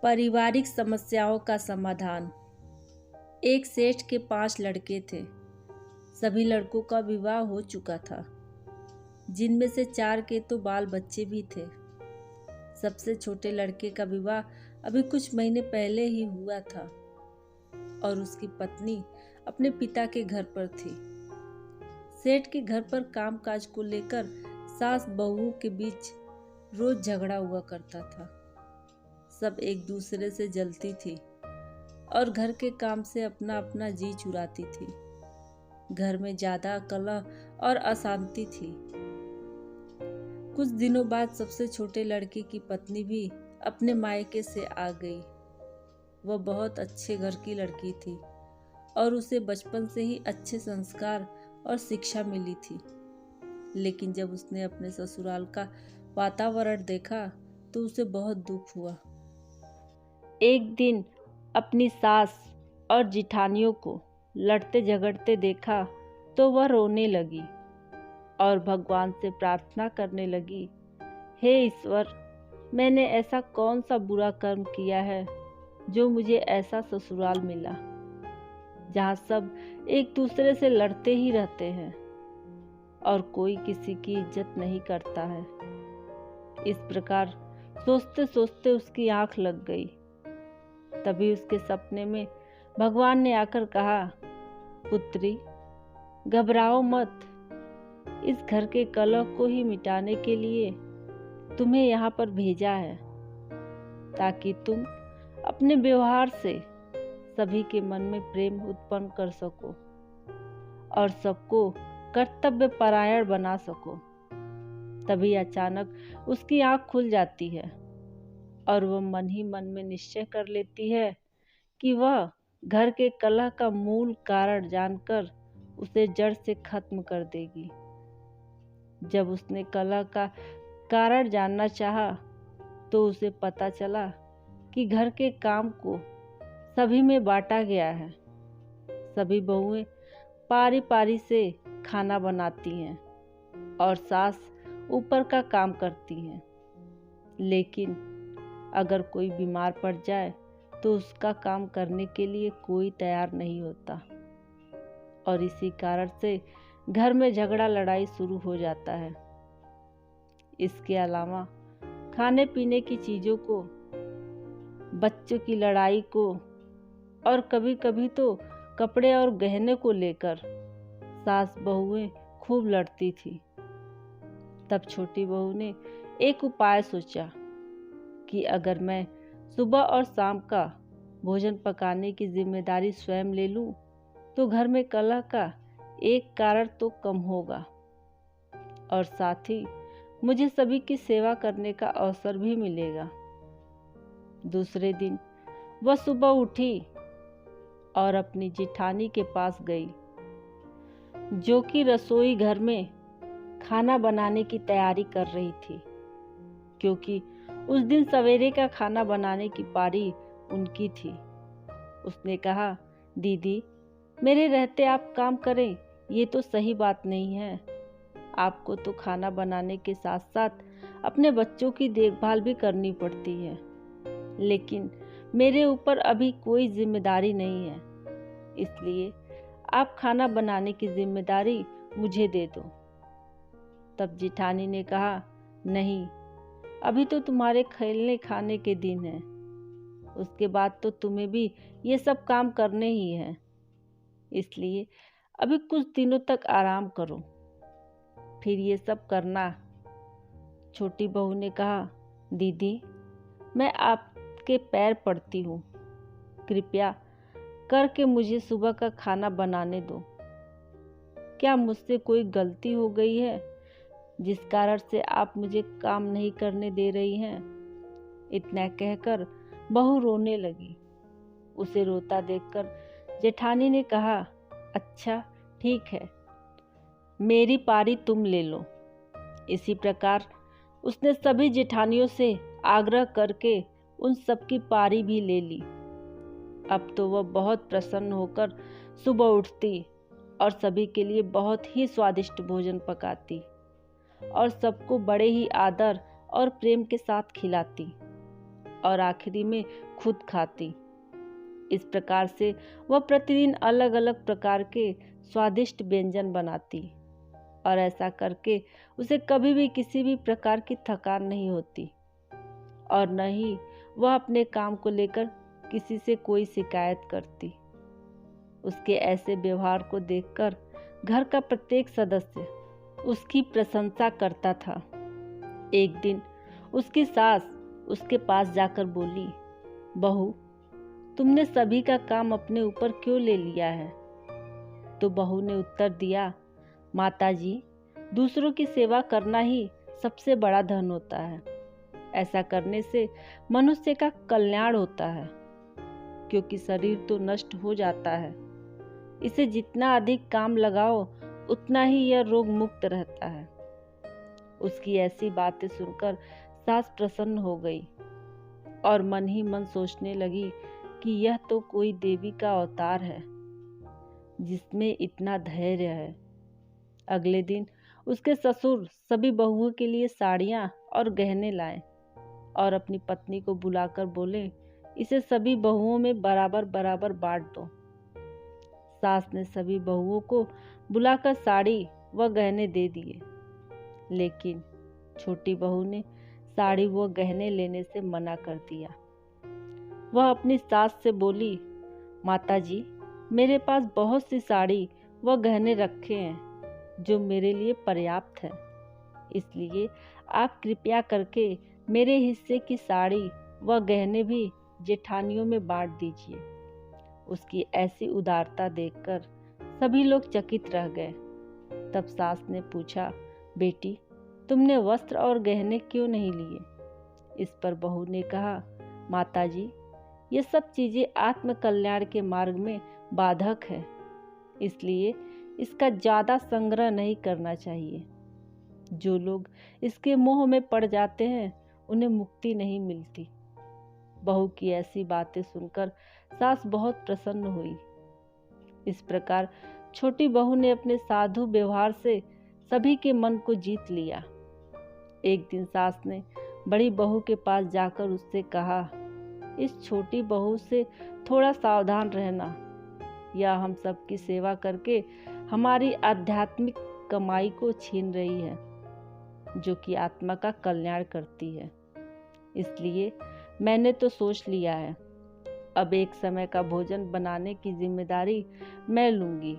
पारिवारिक समस्याओं का समाधान। एक सेठ के 5 लड़के थे। सभी लड़कों का विवाह हो चुका था, जिनमें से 4 के तो बाल बच्चे भी थे। सबसे छोटे लड़के का विवाह अभी कुछ महीने पहले ही हुआ था और उसकी पत्नी अपने पिता के घर पर थी। सेठ के घर पर कामकाज को लेकर सास बहुओं के बीच रोज झगड़ा हुआ करता था। सब एक दूसरे से जलती थी और घर के काम से अपना अपना जी चुराती थी। घर में ज्यादा कलह और अशांति थी। कुछ दिनों बाद सबसे छोटे लड़के की पत्नी भी अपने मायके से आ गई। वह बहुत अच्छे घर की लड़की थी और उसे बचपन से ही अच्छे संस्कार और शिक्षा मिली थी। लेकिन जब उसने अपने ससुराल का वातावरण देखा तो उसे बहुत दुख हुआ। एक दिन अपनी सास और जिठानियों को लड़ते झगड़ते देखा तो वह रोने लगी और भगवान से प्रार्थना करने लगी, हे ईश्वर, मैंने ऐसा कौन सा बुरा कर्म किया है जो मुझे ऐसा ससुराल मिला, जहाँ सब एक दूसरे से लड़ते ही रहते हैं और कोई किसी की इज्जत नहीं करता है। इस प्रकार सोचते सोचते उसकी आंख लग गई। तभी उसके सपने में भगवान ने आकर कहा, पुत्री, घबराओ मत। इस घर के कलह को ही मिटाने के लिए तुम्हें यहाँ पर भेजा है, ताकि तुम अपने व्यवहार से सभी के मन में प्रेम उत्पन्न कर सको और सबको कर्तव्य परायण बना सको। तभी अचानक उसकी आंख खुल जाती है और वह मन ही मन में निश्चय कर लेती है कि वह घर के कलह का मूल कारण जानकर उसे जड़ से खत्म कर देगी। जब उसने कलह का कारण जानना चाहा तो उसे पता चला कि घर के काम को सभी में बांटा गया है। सभी बहुएं पारी पारी से खाना बनाती हैं और सास ऊपर का काम करती हैं। लेकिन अगर कोई बीमार पड़ जाए तो उसका काम करने के लिए कोई तैयार नहीं होता और इसी कारण से घर में झगड़ा लड़ाई शुरू हो जाता है। इसके अलावा खाने पीने की चीजों को, बच्चों की लड़ाई को और कभी कभी तो कपड़े और गहने को लेकर सास बहुएं खूब लड़ती थी। तब छोटी बहू ने एक उपाय सोचा कि अगर मैं सुबह और शाम का भोजन पकाने की जिम्मेदारी स्वयं ले लूं तो घर में कलह का एक कारण तो कम होगा और साथ ही मुझे सभी की सेवा करने का अवसर भी मिलेगा। दूसरे दिन वह सुबह उठी और अपनी जिठानी के पास गई, जो कि रसोई घर में खाना बनाने की तैयारी कर रही थी, क्योंकि उस दिन सवेरे का खाना बनाने की पारी उनकी थी। उसने कहा, दीदी, मेरे रहते आप काम करें ये तो सही बात नहीं है। आपको तो खाना बनाने के साथ साथ अपने बच्चों की देखभाल भी करनी पड़ती है, लेकिन मेरे ऊपर अभी कोई जिम्मेदारी नहीं है, इसलिए आप खाना बनाने की जिम्मेदारी मुझे दे दो। तब जिठानी ने कहा, नहीं, अभी तो तुम्हारे खेलने खाने के दिन हैं, उसके बाद तो तुम्हें भी ये सब काम करने ही हैं, इसलिए अभी कुछ दिनों तक आराम करो, फिर ये सब करना। छोटी बहू ने कहा, दीदी, मैं आपके पैर पड़ती हूँ, कृपया करके मुझे सुबह का खाना बनाने दो। क्या मुझसे कोई गलती हो गई है जिस कारण से आप मुझे काम नहीं करने दे रही हैं? इतना कहकर बहू रोने लगी। उसे रोता देखकर जेठानी ने कहा, अच्छा ठीक है, मेरी पारी तुम ले लो। इसी प्रकार उसने सभी जेठानियों से आग्रह करके उन सबकी पारी भी ले ली। अब तो वह बहुत प्रसन्न होकर सुबह उठती और सभी के लिए बहुत ही स्वादिष्ट भोजन पकाती और सबको बड़े ही आदर और प्रेम के साथ खिलाती और आखिरी में खुद खाती। इस प्रकार से वह प्रतिदिन अलग अलग प्रकार के स्वादिष्ट व्यंजन बनाती और ऐसा करके उसे कभी भी किसी भी प्रकार की थकान नहीं होती और न ही वह अपने काम को लेकर किसी से कोई शिकायत करती। उसके ऐसे व्यवहार को देखकर घर का प्रत्येक सदस्य उसकी प्रशंसा करता था। एक दिन उसकी सास उसके पास जाकर बोली, बहू, तुमने सभी का काम अपने ऊपर क्यों ले लिया है? तो बहू ने उत्तर दिया, माताजी, दूसरों की सेवा करना ही सबसे बड़ा धन होता है। ऐसा करने से मनुष्य का कल्याण होता है, क्योंकि शरीर तो नष्ट हो जाता है। इसे जितना अधिक काम लगाओ उतना ही यह रोग मुक्त रहता है। उसकी ऐसी बातें सुनकर सास प्रसन्न हो गई और मन ही मन सोचने लगी कि यह तो कोई देवी का अवतार है जिसमें इतना धैर्य है। अगले दिन उसके ससुर सभी बहुओं के लिए साड़ियाँ और गहने लाए और अपनी पत्नी को बुलाकर बोले, इसे सभी बहुओं में बराबर बराबर बांट दो। सास ने सभी बहुओं को बुलाकर साड़ी व गहने दे दिए, लेकिन छोटी बहू ने साड़ी व गहने लेने से मना कर दिया। वह अपनी सास से बोली, माताजी, मेरे पास बहुत सी साड़ी व गहने रखे हैं जो मेरे लिए पर्याप्त है, इसलिए आप कृपया करके मेरे हिस्से की साड़ी व गहने भी जेठानियों में बांट दीजिए। उसकी ऐसी उदारता देखकर सभी लोग चकित रह गए। तब सास ने पूछा, बेटी, तुमने वस्त्र और गहने क्यों नहीं लिए? इस पर बहू ने कहा, माताजी, ये सब चीजें आत्म कल्याण के मार्ग में बाधक है, इसलिए इसका ज्यादा संग्रह नहीं करना चाहिए। जो लोग इसके मोह में पड़ जाते हैं उन्हें मुक्ति नहीं मिलती। बहू की ऐसी बातें सुनकर सास बहुत प्रसन्न हुई। इस प्रकार छोटी बहू ने अपने साधु व्यवहार से सभी के मन को जीत लिया। एक दिन सास ने बड़ी बहू के पास जाकर उससे कहा, इस छोटी बहू से थोड़ा सावधान रहना, यह हम सबकी सेवा करके हमारी आध्यात्मिक कमाई को छीन रही है, जो कि आत्मा का कल्याण करती है। इसलिए मैंने तो सोच लिया है, अब एक समय का भोजन बनाने की जिम्मेदारी मैं लूंगी,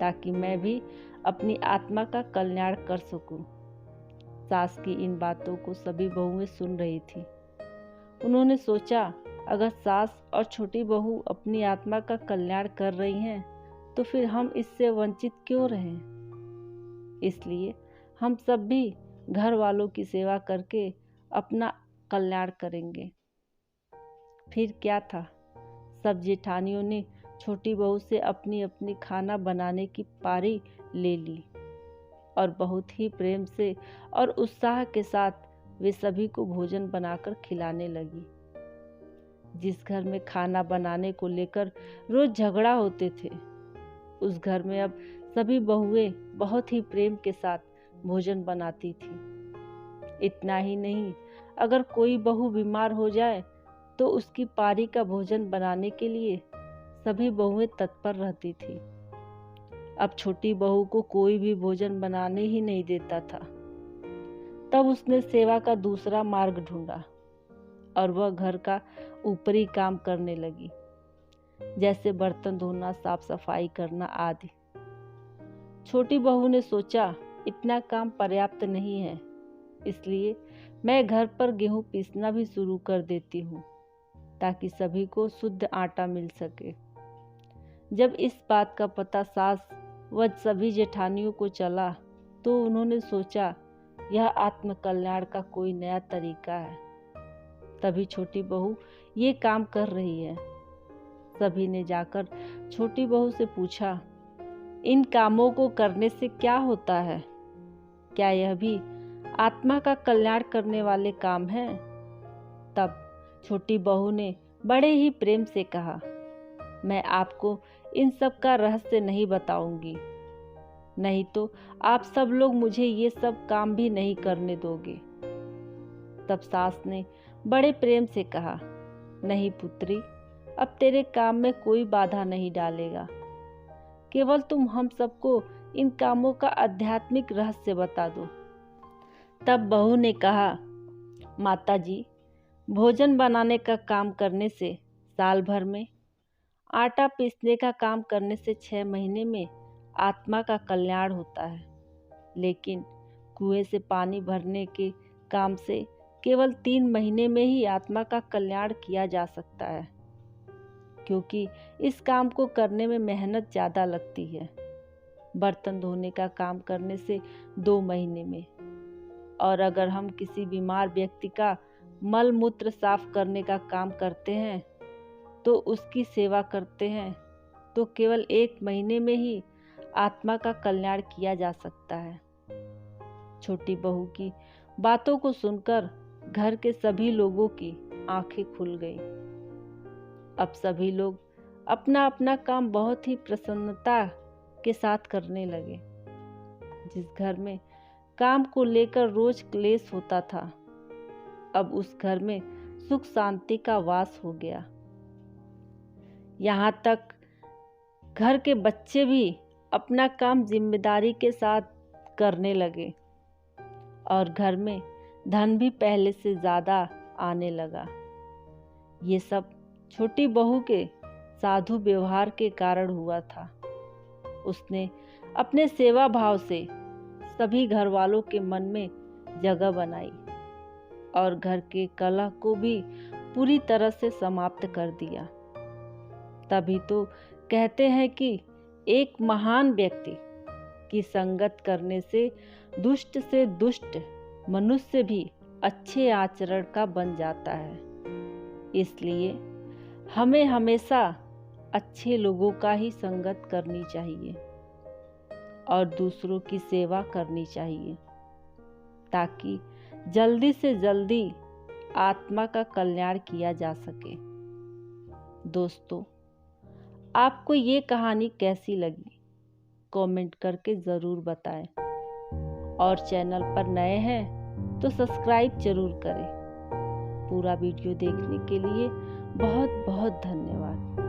ताकि मैं भी अपनी आत्मा का कल्याण कर सकूं। सास की इन बातों को सभी बहुएं सुन रही थी। उन्होंने सोचा, अगर सास और छोटी बहू अपनी आत्मा का कल्याण कर रही हैं, तो फिर हम इससे वंचित क्यों रहें? इसलिए हम सब भी घर वालों की सेवा करके अपना कल्याण करेंगे। फिर क्या था, सब जेठानियों ने छोटी बहू से अपनी अपनी खाना बनाने की पारी ले ली और बहुत ही प्रेम से और उत्साह के साथ वे सभी को भोजन बनाकर खिलाने लगी। जिस घर में खाना बनाने को लेकर रोज झगड़ा होते थे, उस घर में अब सभी बहुएं बहुत ही प्रेम के साथ भोजन बनाती थी। इतना ही नहीं, अगर कोई बहू बीमार हो जाए तो उसकी पारी का भोजन बनाने के लिए सभी बहुएं तत्पर रहती थी। अब छोटी बहू को कोई भी भोजन बनाने ही नहीं देता था। तब उसने सेवा का दूसरा मार्ग ढूंढा और वह घर का ऊपरी काम करने लगी, जैसे बर्तन धोना, साफ सफाई करना आदि। छोटी बहू ने सोचा, इतना काम पर्याप्त नहीं है, इसलिए मैं घर पर गेहूं पीसना भी शुरू कर देती हूँ, ताकि सभी को शुद्ध आटा मिल सके। जब इस बात का पता सास व सभी जेठानियों को चला, तो उन्होंने सोचा, यह आत्म कल्याण का कोई नया तरीका है। तभी छोटी बहू ये काम कर रही है। सभी ने जाकर छोटी बहू से पूछा, इन कामों को करने से क्या होता है? क्या यह भी आत्मा का कल्याण करने वाले काम हैं? तब छोटी बहू ने बड़े ही प्रेम से कहा, मैं आपको इन सब का रहस्य नहीं बताऊंगी, नहीं तो आप सब लोग मुझे ये सब काम भी नहीं करने दोगे। तब सास ने बड़े प्रेम से कहा, नहीं पुत्री, अब तेरे काम में कोई बाधा नहीं डालेगा। केवल तुम हम सबको इन कामों का आध्यात्मिक रहस्य बता दो। तब बहू ने कहा, माताजी, भोजन बनाने का काम करने से साल भर में, आटा पीसने का काम करने से 6 महीने में आत्मा का कल्याण होता है, लेकिन कुएं से पानी भरने के काम से केवल 3 महीने में ही आत्मा का कल्याण किया जा सकता है, क्योंकि इस काम को करने में मेहनत ज़्यादा लगती है। बर्तन धोने का काम करने से 2 महीने में, और अगर हम किसी बीमार व्यक्ति का मल मूत्र साफ करने का काम करते हैं तो उसकी सेवा करते हैं तो केवल 1 महीने में ही आत्मा का कल्याण किया जा सकता है। छोटी बहू की बातों को सुनकर घर के सभी लोगों की आंखें खुल गई। अब सभी लोग अपना अपना काम बहुत ही प्रसन्नता के साथ करने लगे। जिस घर में काम को लेकर रोज क्लेश होता था, अब उस घर में सुख शांति का वास हो गया। यहाँ तक घर के बच्चे भी अपना काम जिम्मेदारी के साथ करने लगे और घर में धन भी पहले से ज़्यादा आने लगा। ये सब छोटी बहू के साधु व्यवहार के कारण हुआ था। उसने अपने सेवा भाव से सभी घर वालों के मन में जगह बनाई और घर के कलह को भी पूरी तरह से समाप्त कर दिया। तभी तो कहते हैं कि एक महान व्यक्ति की संगत करने से दुष्ट मनुष्य भी अच्छे आचरण का बन जाता है। इसलिए हमें हमेशा अच्छे लोगों का ही संगत करनी चाहिए और दूसरों की सेवा करनी चाहिए, ताकि जल्दी से जल्दी आत्मा का कल्याण किया जा सके। दोस्तों, आपको ये कहानी कैसी लगी कमेंट करके ज़रूर बताएं, और चैनल पर नए हैं तो सब्सक्राइब जरूर करें। पूरा वीडियो देखने के लिए बहुत बहुत धन्यवाद।